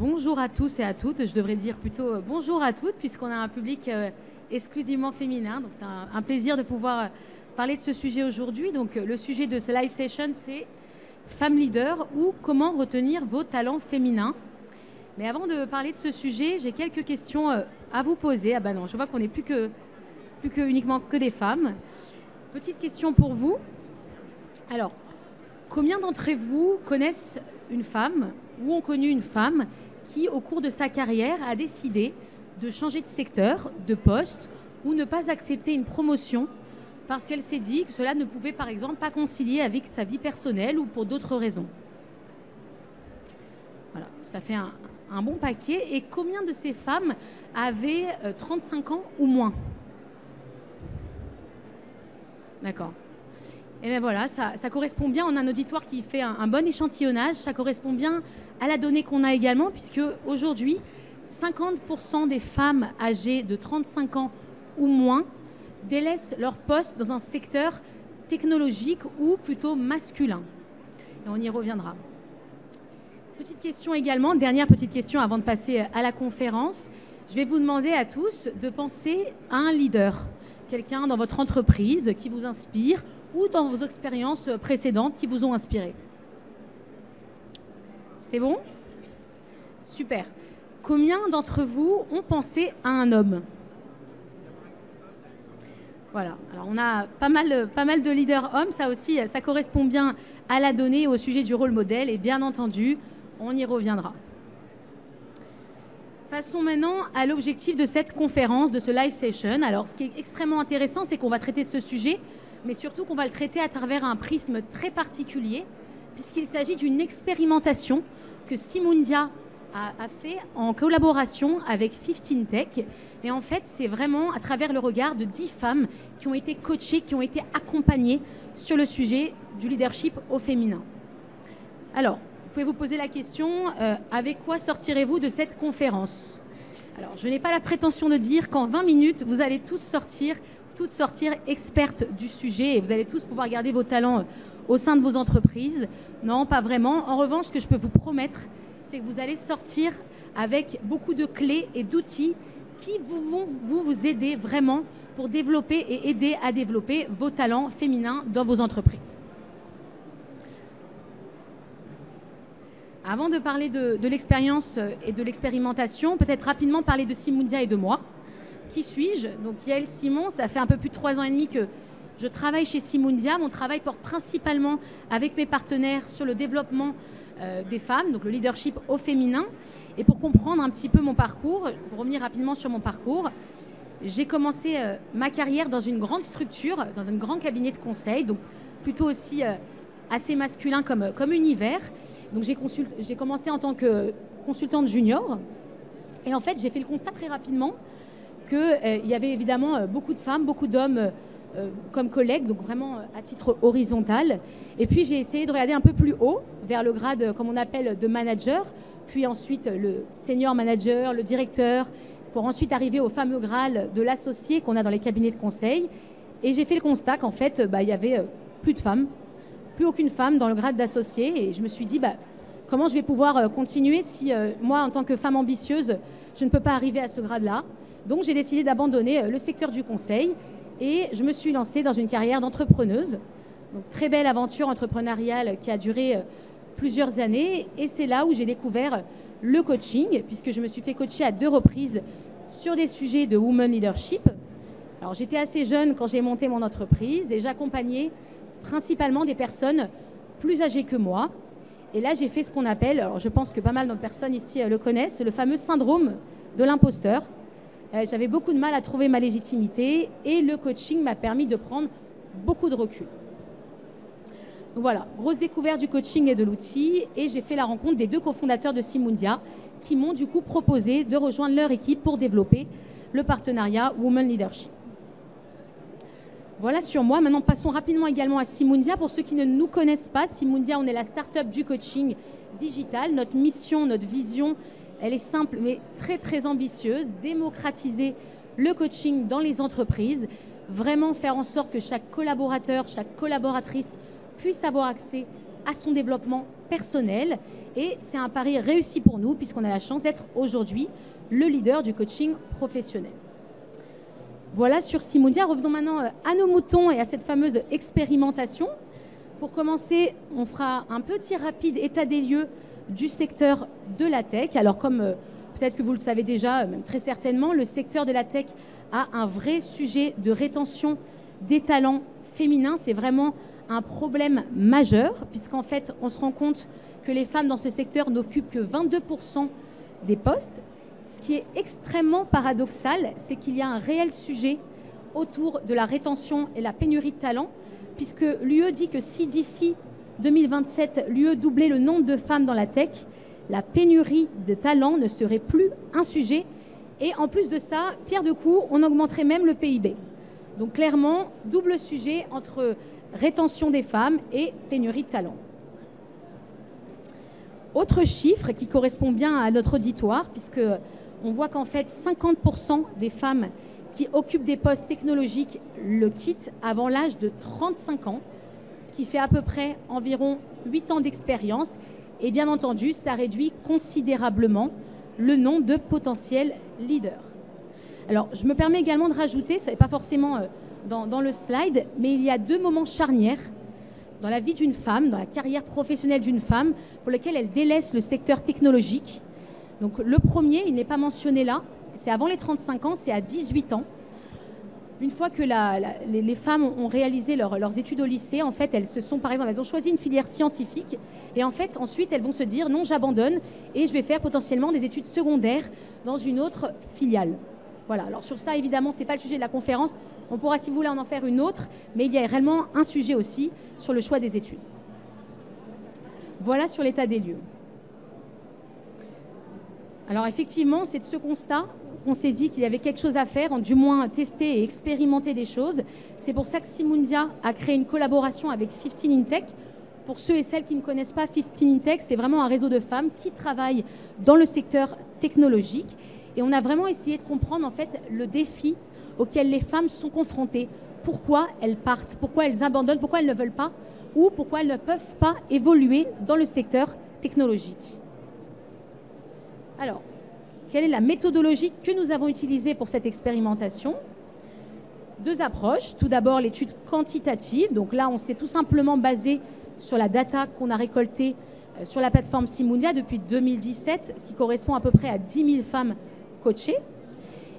Bonjour à tous et à toutes. Je devrais dire plutôt bonjour à toutes puisqu'on a un public exclusivement féminin. Donc c'est un plaisir de pouvoir parler de ce sujet aujourd'hui. Donc le sujet de ce live session, c'est Femmes leaders ou comment retenir vos talents féminins. Mais avant de parler de ce sujet, j'ai quelques questions à vous poser. Ah ben non, je vois qu'on n'est plus que uniquement que des femmes. Petite question pour vous. Alors, combien d'entre vous connaissent une femme ou ont connu une femme qui, au cours de sa carrière, a décidé de changer de secteur, de poste ou ne pas accepter une promotion parce qu'elle s'est dit que cela ne pouvait, par exemple, pas concilier avec sa vie personnelle ou pour d'autres raisons? Voilà, ça fait un bon paquet. Et combien de ces femmes avaient 35 ans ou moins? D'accord. Et bien voilà, ça correspond bien, on a un auditoire qui fait un bon échantillonnage, ça correspond bien à la donnée qu'on a également, puisque aujourd'hui, 50% des femmes âgées de 35 ans ou moins délaissent leur poste dans un secteur technologique ou plutôt masculin. Et on y reviendra. Petite question également, dernière petite question avant de passer à la conférence. Je vais vous demander à tous de penser à un leader, quelqu'un dans votre entreprise qui vous inspire, ou dans vos expériences précédentes qui vous ont inspiré. C'est bon? Super. Combien d'entre vous ont pensé à un homme? Voilà. Alors on a pas mal de leaders hommes. Ça aussi, ça correspond bien à la donnée, au sujet du rôle modèle. Et bien entendu, on y reviendra. Passons maintenant à l'objectif de cette conférence, de ce live session. Alors ce qui est extrêmement intéressant, c'est qu'on va traiter de ce sujet, mais surtout qu'on va le traiter à travers un prisme très particulier, puisqu'il s'agit d'une expérimentation que Simundia a fait en collaboration avec 15 Tech. Et en fait, c'est vraiment à travers le regard de 10 femmes qui ont été coachées, qui ont été accompagnées sur le sujet du leadership au féminin. Alors, vous pouvez vous poser la question, avec quoi sortirez-vous de cette conférence? Alors, je n'ai pas la prétention de dire qu'en 20 minutes, vous allez toutes sortir expertes du sujet et vous allez tous pouvoir garder vos talents au sein de vos entreprises. Non, pas vraiment. En revanche, ce que je peux vous promettre, c'est que vous allez sortir avec beaucoup de clés et d'outils qui vont vous aider vraiment pour développer et aider à développer vos talents féminins dans vos entreprises. Avant de parler de l'expérience et de l'expérimentation, peut-être rapidement parler de Simundia et de moi. Qui suis-je? Donc Yael Simon, ça fait un peu plus de 3 ans et demi que je travaille chez Simundia. Mon travail porte principalement avec mes partenaires sur le développement des femmes, donc le leadership au féminin. Et pour comprendre un petit peu mon parcours, pour revenir rapidement sur mon parcours, j'ai commencé ma carrière dans une grande structure, dans un grand cabinet de conseil, donc plutôt aussi assez masculin comme univers. Donc j'ai commencé en tant que consultante junior. Et en fait, j'ai fait le constat très rapidement qu'il y avait évidemment beaucoup de femmes, beaucoup d'hommes comme collègues, donc vraiment à titre horizontal. Et puis j'ai essayé de regarder un peu plus haut, vers le grade, comme on appelle, de manager, puis ensuite le senior manager, le directeur, pour ensuite arriver au fameux grade de l'associé qu'on a dans les cabinets de conseil. Et j'ai fait le constat qu'en fait, il y avait plus de femmes, plus aucune femme dans le grade d'associé. Et je me suis dit, comment je vais pouvoir continuer si moi, en tant que femme ambitieuse, je ne peux pas arriver à ce grade-là? Donc, j'ai décidé d'abandonner le secteur du conseil et je me suis lancée dans une carrière d'entrepreneuse. Donc, très belle aventure entrepreneuriale qui a duré plusieurs années. Et c'est là où j'ai découvert le coaching, puisque je me suis fait coacher à 2 reprises sur des sujets de women leadership. Alors, j'étais assez jeune quand j'ai monté mon entreprise et j'accompagnais principalement des personnes plus âgées que moi. Et là, j'ai fait ce qu'on appelle, alors je pense que pas mal de personnes ici le connaissent, le fameux syndrome de l'imposteur. J'avais beaucoup de mal à trouver ma légitimité et le coaching m'a permis de prendre beaucoup de recul. Donc voilà, grosse découverte du coaching et de l'outil, et j'ai fait la rencontre des 2 cofondateurs de Simundia qui m'ont du coup proposé de rejoindre leur équipe pour développer le partenariat Women Leadership. Voilà sur moi. Maintenant, passons rapidement également à Simundia. Pour ceux qui ne nous connaissent pas, Simundia, on est la start-up du coaching digital. Notre mission, notre vision, elle est simple mais très très ambitieuse. Démocratiser le coaching dans les entreprises. Vraiment faire en sorte que chaque collaborateur, chaque collaboratrice puisse avoir accès à son développement personnel. Et c'est un pari réussi pour nous puisqu'on a la chance d'être aujourd'hui le leader du coaching professionnel. Voilà sur Simundia. Revenons maintenant à nos moutons et à cette fameuse expérimentation. Pour commencer, on fera un petit rapide état des lieux du secteur de la tech. Alors comme peut-être que vous le savez déjà, même très certainement, le secteur de la tech a un vrai sujet de rétention des talents féminins. C'est vraiment un problème majeur puisqu'en fait, on se rend compte que les femmes dans ce secteur n'occupent que 22% des postes. Ce qui est extrêmement paradoxal, c'est qu'il y a un réel sujet autour de la rétention et la pénurie de talents, puisque l'UE dit que si d'ici 2027, l'UE doublait le nombre de femmes dans la tech, la pénurie de talents ne serait plus un sujet. Et en plus de ça, pire de coup, on augmenterait même le PIB. Donc clairement, double sujet entre rétention des femmes et pénurie de talents. Autre chiffre qui correspond bien à notre auditoire, puisque on voit qu'en fait 50% des femmes qui occupent des postes technologiques le quittent avant l'âge de 35 ans, ce qui fait à peu près environ 8 ans d'expérience. Et bien entendu, ça réduit considérablement le nombre de potentiels leaders. Alors, je me permets également de rajouter, ce n'est pas forcément dans le slide, mais il y a 2 moments charnières dans la vie d'une femme, dans la carrière professionnelle d'une femme, pour lesquels elle délaisse le secteur technologique. Donc le premier, il n'est pas mentionné là, c'est avant les 35 ans, c'est à 18 ans. Une fois que les femmes ont réalisé leurs études au lycée, en fait, elles se sont, par exemple, elles ont choisi une filière scientifique et en fait, ensuite, elles vont se dire non, j'abandonne et je vais faire potentiellement des études secondaires dans une autre filiale. Voilà, alors sur ça, évidemment, ce n'est pas le sujet de la conférence. On pourra, si vous voulez, en faire une autre, mais il y a réellement un sujet aussi sur le choix des études. Voilà sur l'état des lieux. Alors effectivement, c'est de ce constat qu'on s'est dit qu'il y avait quelque chose à faire, du moins tester et expérimenter des choses. C'est pour ça que Simundia a créé une collaboration avec 15 in Tech. Pour ceux et celles qui ne connaissent pas 15 in Tech, c'est vraiment un réseau de femmes qui travaillent dans le secteur technologique. Et on a vraiment essayé de comprendre en fait le défi auquel les femmes sont confrontées. Pourquoi elles partent, pourquoi elles abandonnent, pourquoi elles ne veulent pas ou pourquoi elles ne peuvent pas évoluer dans le secteur technologique. Alors, quelle est la méthodologie que nous avons utilisée pour cette expérimentation? 2 approches. Tout d'abord, l'étude quantitative. Donc là, on s'est tout simplement basé sur la data qu'on a récoltée sur la plateforme Simundia depuis 2017, ce qui correspond à peu près à 10 000 femmes coachées.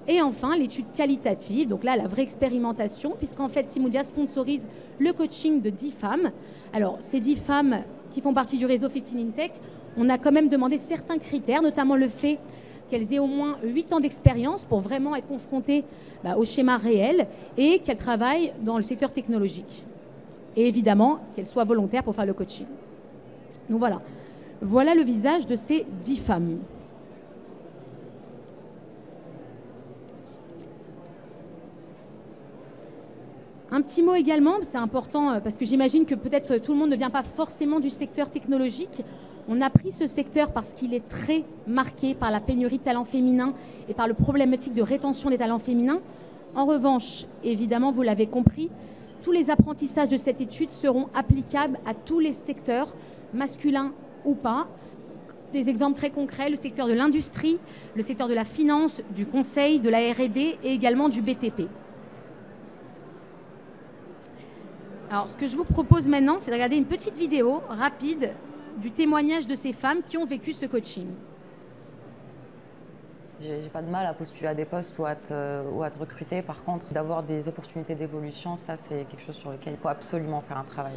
Et enfin, l'étude qualitative. Donc là, la vraie expérimentation, puisqu'en fait, Simundia sponsorise le coaching de 10 femmes. Alors, ces 10 femmes qui font partie du réseau 15 in Tech, on a quand même demandé certains critères, notamment le fait qu'elles aient au moins 8 ans d'expérience pour vraiment être confrontées au schéma réel et qu'elles travaillent dans le secteur technologique. Et évidemment, qu'elles soient volontaires pour faire le coaching. Donc voilà. Voilà le visage de ces 10 femmes. Un petit mot également, c'est important parce que j'imagine que peut-être tout le monde ne vient pas forcément du secteur technologique. On a pris ce secteur parce qu'il est très marqué par la pénurie de talents féminins et par le problématique de rétention des talents féminins. En revanche, évidemment, vous l'avez compris, tous les apprentissages de cette étude seront applicables à tous les secteurs, masculins ou pas. Des exemples très concrets, le secteur de l'industrie, le secteur de la finance, du conseil, de la R&D et également du BTP. Alors, ce que je vous propose maintenant, c'est de regarder une petite vidéo rapide du témoignage de ces femmes qui ont vécu ce coaching. J'ai pas de mal à postuler à des postes ou à te recruter. Par contre, d'avoir des opportunités d'évolution, ça, c'est quelque chose sur lequel il faut absolument faire un travail.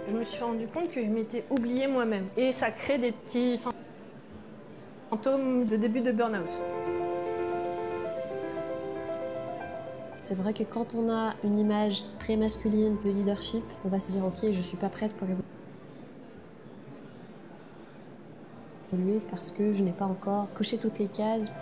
Je me suis rendu compte que je m'étais oubliée moi-même. Et ça crée des petits symptômes de début de burn-out. C'est vrai que quand on a une image très masculine de leadership, on va se dire « Ok, je ne suis pas prête pour évoluer parce que je n'ai pas encore coché toutes les cases. »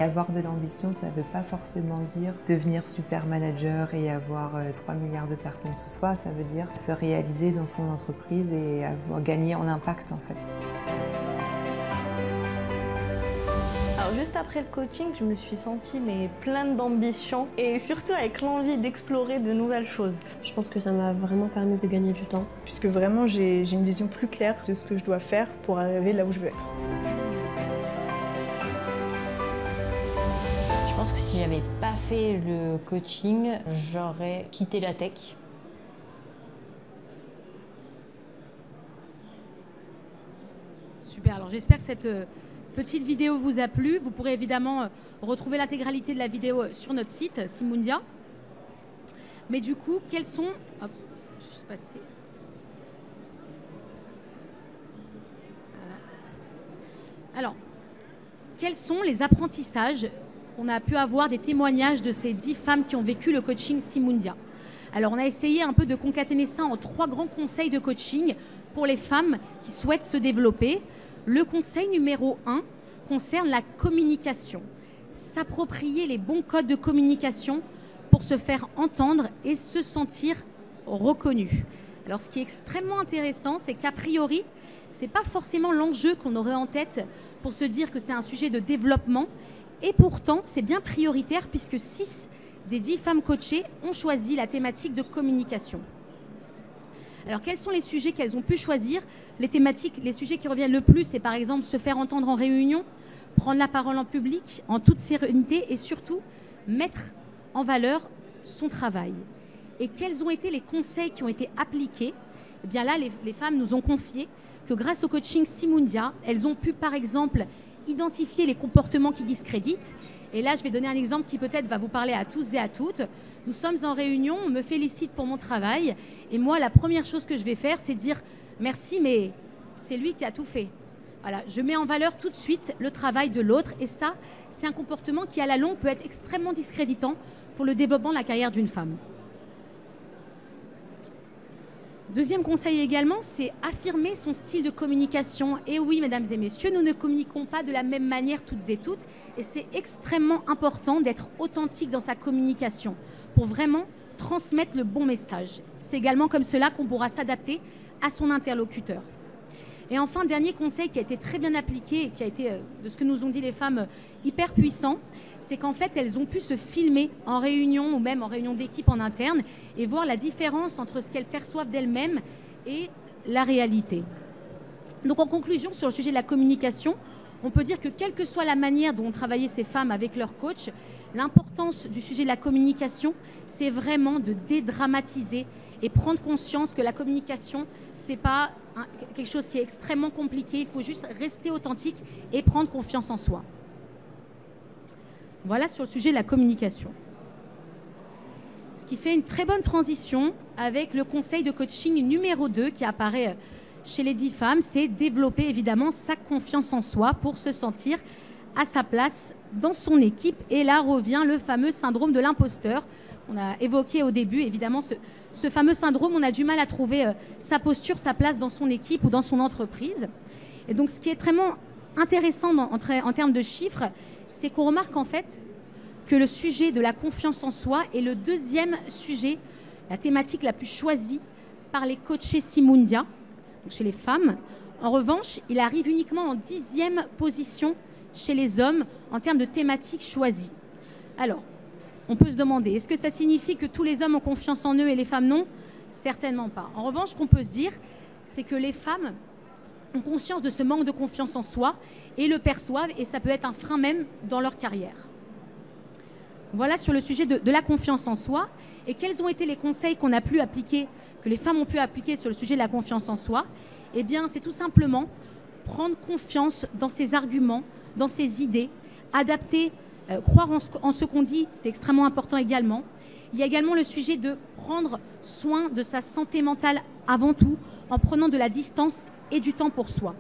Avoir de l'ambition, ça ne veut pas forcément dire devenir super manager et avoir 3 milliards de personnes sous soi. Ça veut dire se réaliser dans son entreprise et avoir gagné en impact en fait. Alors juste après le coaching, je me suis sentie pleine d'ambition et surtout avec l'envie d'explorer de nouvelles choses. Je pense que ça m'a vraiment permis de gagner du temps. Puisque vraiment j'ai une vision plus claire de ce que je dois faire pour arriver là où je veux être. Je pense que si j'avais pas fait le coaching, j'aurais quitté la tech. Super, alors j'espère que cette petite vidéo vous a plu. Vous pourrez évidemment retrouver l'intégralité de la vidéo sur notre site, Simundia. Mais du coup, quels sont... Hop, je vais juste passer... Voilà. Alors, quels sont les apprentissages qu'on a pu avoir des témoignages de ces 10 femmes qui ont vécu le coaching Simundia? Alors, on a essayé un peu de concaténer ça en 3 grands conseils de coaching pour les femmes qui souhaitent se développer. Le conseil numéro 1 concerne la communication. S'approprier les bons codes de communication pour se faire entendre et se sentir reconnu. Alors, ce qui est extrêmement intéressant, c'est qu'a priori, ce n'est pas forcément l'enjeu qu'on aurait en tête pour se dire que c'est un sujet de développement. Et pourtant, c'est bien prioritaire puisque 6 des 10 femmes coachées ont choisi la thématique de communication. Alors, quels sont les sujets qu'elles ont pu choisir? Les thématiques, les sujets qui reviennent le plus, c'est par exemple se faire entendre en réunion, prendre la parole en public, en toute sérénité et surtout mettre en valeur son travail. Et quels ont été les conseils qui ont été appliqués? Eh bien là, les femmes nous ont confié que grâce au coaching Simundia, elles ont pu par exemple identifier les comportements qui discréditent. Et là, je vais donner un exemple qui peut-être va vous parler à tous et à toutes. Nous sommes en réunion, on me félicite pour mon travail. Et moi, la première chose que je vais faire, c'est dire merci, mais c'est lui qui a tout fait. Voilà, je mets en valeur tout de suite le travail de l'autre. Et ça, c'est un comportement qui, à la longue, peut être extrêmement discréditant pour le développement de la carrière d'une femme. Deuxième conseil également, c'est affirmer son style de communication. Et oui, mesdames et messieurs, nous ne communiquons pas de la même manière toutes et toutes. Et c'est extrêmement important d'être authentique dans sa communication pour vraiment transmettre le bon message. C'est également comme cela qu'on pourra s'adapter à son interlocuteur. Et enfin, dernier conseil qui a été très bien appliqué et qui a été, de ce que nous ont dit les femmes, hyper puissant, c'est qu'en fait, elles ont pu se filmer en réunion ou même en réunion d'équipe en interne et voir la différence entre ce qu'elles perçoivent d'elles-mêmes et la réalité. Donc en conclusion, sur le sujet de la communication, on peut dire que quelle que soit la manière dont ont travaillé ces femmes avec leur coach, l'importance du sujet de la communication, c'est vraiment de dédramatiser et prendre conscience que la communication, ce n'est pas quelque chose qui est extrêmement compliqué. Il faut juste rester authentique et prendre confiance en soi. Voilà sur le sujet de la communication. Ce qui fait une très bonne transition avec le conseil de coaching numéro 2 qui apparaît chez les 10 femmes, c'est développer évidemment sa confiance en soi pour se sentir à sa place dans son équipe. Et là revient le fameux syndrome de l'imposteur qu'on a évoqué au début. Évidemment, ce fameux syndrome, on a du mal à trouver sa posture, sa place dans son équipe ou dans son entreprise. Et donc, ce qui est extrêmement intéressant en termes de chiffres, c'est qu'on remarque en fait que le sujet de la confiance en soi est le deuxième sujet, la thématique la plus choisie par les coachés Simundia, donc chez les femmes. En revanche, il arrive uniquement en 10e position chez les hommes en termes de thématiques choisies. Alors, on peut se demander, est-ce que ça signifie que tous les hommes ont confiance en eux et les femmes non? Certainement pas. En revanche, ce qu'on peut se dire, c'est que les femmes ont conscience de ce manque de confiance en soi et le perçoivent, et ça peut être un frein même dans leur carrière. Voilà sur le sujet de la confiance en soi. Et quels ont été les conseils qu'on a pu appliquer, que les femmes ont pu appliquer sur le sujet de la confiance en soi? Eh bien, c'est tout simplement prendre confiance dans ses arguments, dans ses idées, adapter, croire en ce qu'on dit, c'est extrêmement important également. Il y a également le sujet de prendre soin de sa santé mentale avant tout, en prenant de la distance et du temps pour soi.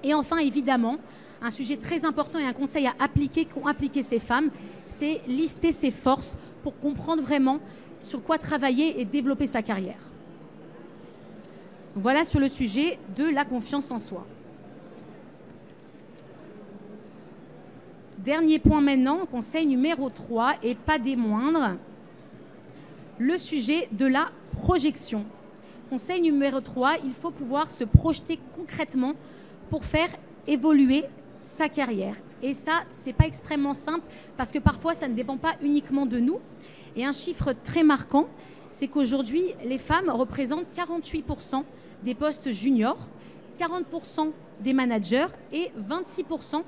Et enfin, évidemment, un sujet très important et un conseil à appliquer qu'ont appliqué ces femmes, c'est lister ses forces pour comprendre vraiment sur quoi travailler et développer sa carrière. Voilà sur le sujet de la confiance en soi. Dernier point maintenant, conseil numéro 3 et pas des moindres, le sujet de la projection. Conseil numéro 3, il faut pouvoir se projeter concrètement pour faire évoluer sa carrière. Et ça, c'est pas extrêmement simple parce que parfois, ça ne dépend pas uniquement de nous. Et un chiffre très marquant, c'est qu'aujourd'hui, les femmes représentent 48% des postes juniors, 40% des managers et 26%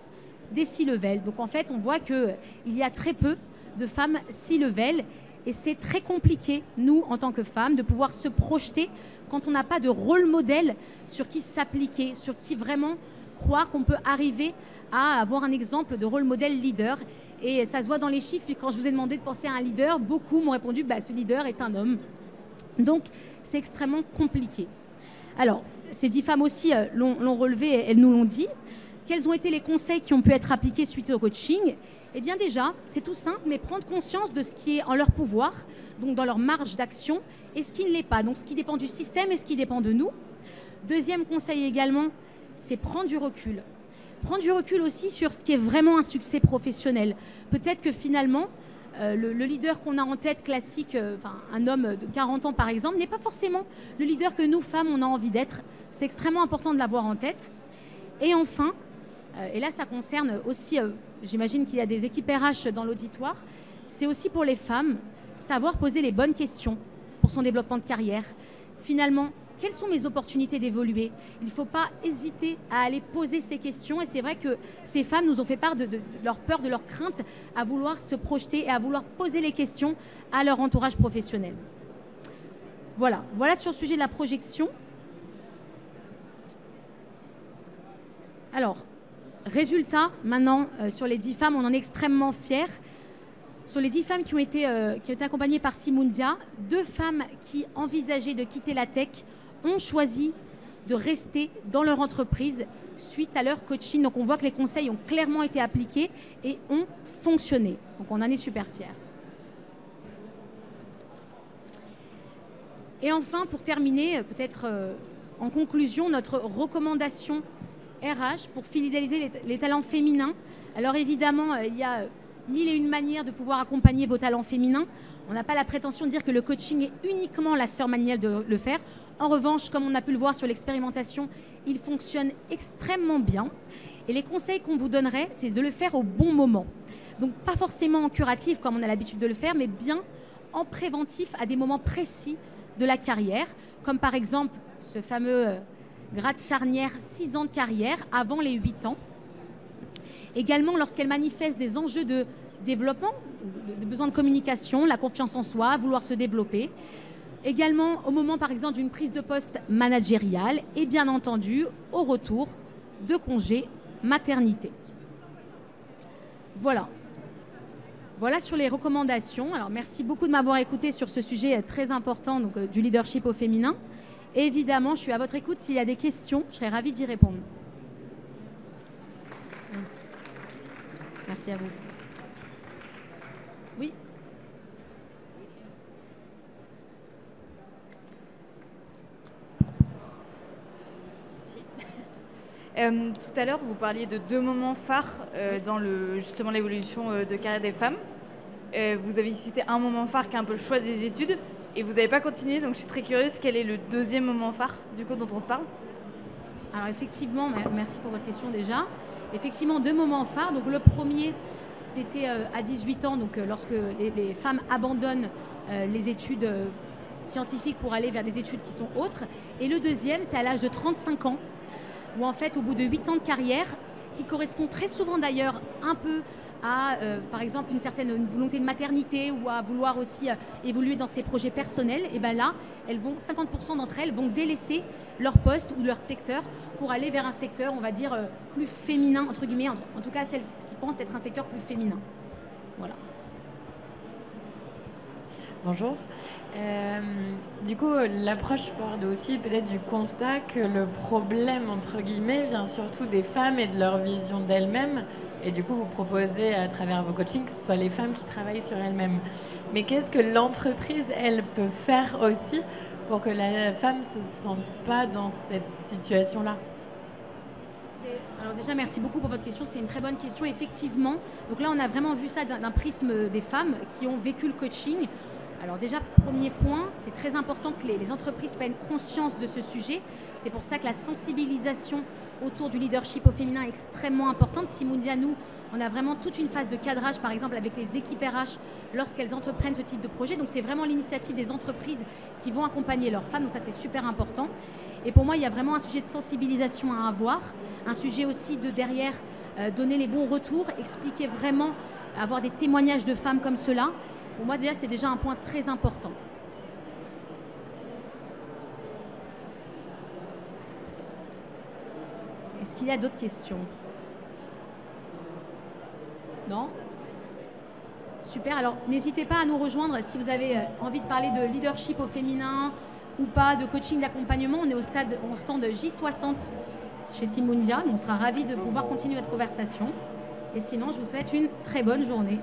des C-level. Donc en fait, on voit qu'il y a très peu de femmes C-level et c'est très compliqué, nous, en tant que femmes, de pouvoir se projeter quand on n'a pas de rôle modèle sur qui s'appliquer, sur qui vraiment croire qu'on peut arriver à avoir un exemple de rôle modèle leader. Et ça se voit dans les chiffres, puis quand je vous ai demandé de penser à un leader, beaucoup m'ont répondu bah, ce leader est un homme. Donc c'est extrêmement compliqué. Alors, ces 10 femmes aussi l'ont relevé, elles nous l'ont dit. Quels ont été les conseils qui ont pu être appliqués suite au coaching? Eh bien déjà, c'est tout simple, mais prendre conscience de ce qui est en leur pouvoir, donc dans leur marge d'action, et ce qui ne l'est pas, donc ce qui dépend du système et ce qui dépend de nous. Deuxième conseil également, c'est prendre du recul. Prendre du recul aussi sur ce qui est vraiment un succès professionnel. Peut-être que finalement, le leader qu'on a en tête classique, un homme de 40 ans par exemple, n'est pas forcément le leader que nous, femmes, on a envie d'être. C'est extrêmement important de l'avoir en tête. Et enfin, et là ça concerne aussi, j'imagine qu'il y a des équipes RH dans l'auditoire, c'est aussi pour les femmes, savoir poser les bonnes questions pour son développement de carrière. Finalement, quelles sont mes opportunités d'évoluer? Il ne faut pas hésiter à aller poser ces questions. Et c'est vrai que ces femmes nous ont fait part de leur peur, de leur crainte à vouloir se projeter et à vouloir poser les questions à leur entourage professionnel. Voilà sur le sujet de la projection. Alors, résultat, maintenant, sur les 10 femmes, on en est extrêmement fiers. Sur les 10 femmes qui ont été accompagnées par Simundia, 2 femmes qui envisageaient de quitter la tech ont choisi de rester dans leur entreprise suite à leur coaching. Donc on voit que les conseils ont clairement été appliqués et ont fonctionné. Donc on en est super fiers. Et enfin, pour terminer, peut-être en conclusion, notre recommandation RH pour fidéliser les talents féminins. Alors évidemment, il y a 1001 manières de pouvoir accompagner vos talents féminins. On n'a pas la prétention de dire que le coaching est uniquement la seule manière de le faire. En revanche, comme on a pu le voir sur l'expérimentation, il fonctionne extrêmement bien. Et les conseils qu'on vous donnerait, c'est de le faire au bon moment. Donc pas forcément en curatif comme on a l'habitude de le faire, mais bien en préventif à des moments précis de la carrière, comme par exemple ce fameux grade charnière 6 ans de carrière avant les 8 ans. Également, lorsqu'elle manifeste des enjeux de développement, de besoin de communication, la confiance en soi, vouloir se développer. Également, au moment, par exemple, d'une prise de poste managériale et bien entendu, au retour de congé maternité. Voilà sur les recommandations. Alors, merci beaucoup de m'avoir écouté sur ce sujet très important donc, du leadership au féminin. Et évidemment, je suis à votre écoute. S'il y a des questions, je serai ravie d'y répondre. Merci à vous. Oui. Tout à l'heure, vous parliez de 2 moments phares dans justement l'évolution de carrière des femmes. Vous avez cité un moment phare qui est un peu le choix des études et vous n'avez pas continué, donc je suis très curieuse. Quel est le 2e moment phare du coup dont on se parle? Alors effectivement, merci pour votre question déjà. Effectivement, 2 moments phares. Donc le premier, c'était à 18 ans, donc lorsque les femmes abandonnent les études scientifiques pour aller vers des études qui sont autres. Et le deuxième, c'est à l'âge de 35 ans, où en fait, au bout de 8 ans de carrière, qui correspond très souvent d'ailleurs un peu à, par exemple, une certaine volonté de maternité ou à vouloir aussi évoluer dans ses projets personnels, et bien là, 50% d'entre elles vont délaisser leur poste ou leur secteur pour aller vers un secteur, on va dire, plus féminin, entre guillemets, en tout cas celles qui pensent être un secteur plus féminin. Voilà. Bonjour. Du coup, l'approche part aussi peut-être du constat que le problème, entre guillemets, vient surtout des femmes et de leur vision d'elles-mêmes. Et du coup, vous proposez à travers vos coachings que ce soit les femmes qui travaillent sur elles-mêmes. Mais qu'est-ce que l'entreprise, elle, peut faire aussi pour que la femme ne se sente pas dans cette situation-là? Alors déjà, merci beaucoup pour votre question. C'est une très bonne question, effectivement. Donc là, on a vraiment vu ça d'un prisme des femmes qui ont vécu le coaching. Alors déjà, premier point, c'est très important que les entreprises prennent conscience de ce sujet. C'est pour ça que la sensibilisation autour du leadership au féminin est extrêmement importante. Simundia, nous, on a vraiment toute une phase de cadrage, par exemple, avec les équipes RH lorsqu'elles entreprennent ce type de projet. Donc c'est vraiment l'initiative des entreprises qui vont accompagner leurs femmes. Donc ça, c'est super important. Et pour moi, il y a vraiment un sujet de sensibilisation à avoir. Un sujet aussi de derrière, donner les bons retours, expliquer vraiment, avoir des témoignages de femmes comme cela. Pour moi, déjà, c'est déjà un point très important. Est-ce qu'il y a d'autres questions? Non? Super. Alors, n'hésitez pas à nous rejoindre si vous avez envie de parler de leadership au féminin ou pas, de coaching, d'accompagnement. On est au stand J60 chez Simundia. On sera ravis de pouvoir continuer notre conversation. Et sinon, je vous souhaite une très bonne journée.